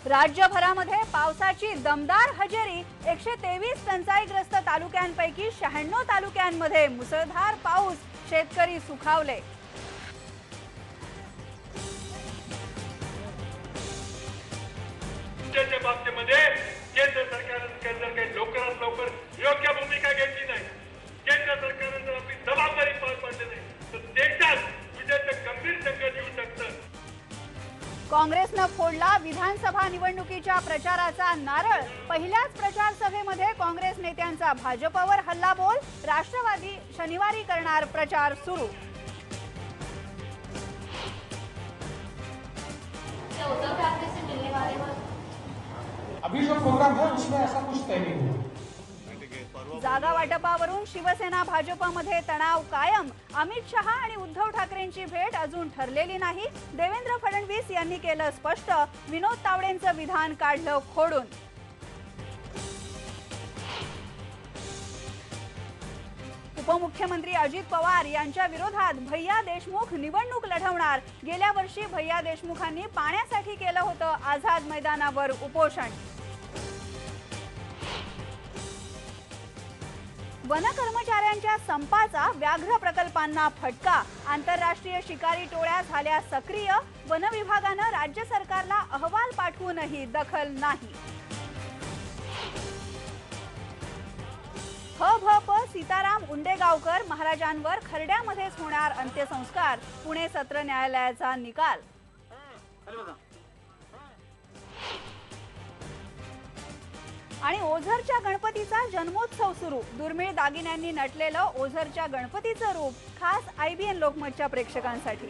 राज्यभरामध्ये पावसाची दमदार हजेरी। 123 टंचाईग्रस्त तालुक्यांपैकी 96 तालुक्यांमध्ये मुसळधार पाऊस। शेतकरी सुखावले। बाबतीमध्ये केंद्र सरकारने जर काही लवकरात लवकर योग्य भूमिका घेतली नाही, केंद्र सरकारने जर आपली जबाबदारी पार पाडली नाही तर देशात विजयाचं गंभीर संकट येऊ शकतं। काँग्रेसनं फोडला विधानसभा निवडणुकीच्या प्रचाराचा नारळ। पहिल्याच प्रचार सभेमध्ये काँग्रेस नेत्यांचा भाजपवर हल्लाबोल। राष्ट्रवादी शनिवारी करणार प्रचार सुरू। अभी जो प्रोग्राम है उसमें ऐसा कुछ तय नहीं हुआ। जागा वाटपावरून शिवसेना भाजपमध्ये तणाव कायम। अमित शहा आणि उद्धव ठाकरेंची भेट अजून ठरलेली नाही। देवेंद्र फडणवीस यांनी केलं स्पष्ट। विनोद तावडेंचं विधान काढलं खोडून। उपमुख्यमंत्री अजित पवार यांच्या विरोधात भैया देशमुख निवडणूक लढवणार। गेल्या वर्षी भैया देशमुखांनी पाण्यासाठी केलं होतं आझाद मैदानावर उपोषण। वन कर्मचाऱ्यांच्या संपाचा व्याघ्र प्रकल्पांना फटका। आंतरराष्ट्रीय शिकारी टोळ्या झाल्या सक्रिय। वन विभागानं राज्य सरकारला अहवाल पाठवूनही दखल नाही। भ सीताराम उंडेगावकर महाराजांवर खर्ड्यामध्येच होणार अंत्यसंस्कार। पुणे सत्र न्यायालयाचा निकाल। आणि ओझरच्या गणपतीचा जन्मोत्सव सुरू। दुर्मिळ दागिन्यांनी नटलेलं ओझरच्या गणपतीचं रूप खास IBN लोकमतच्या प्रेक्षकांसाठी।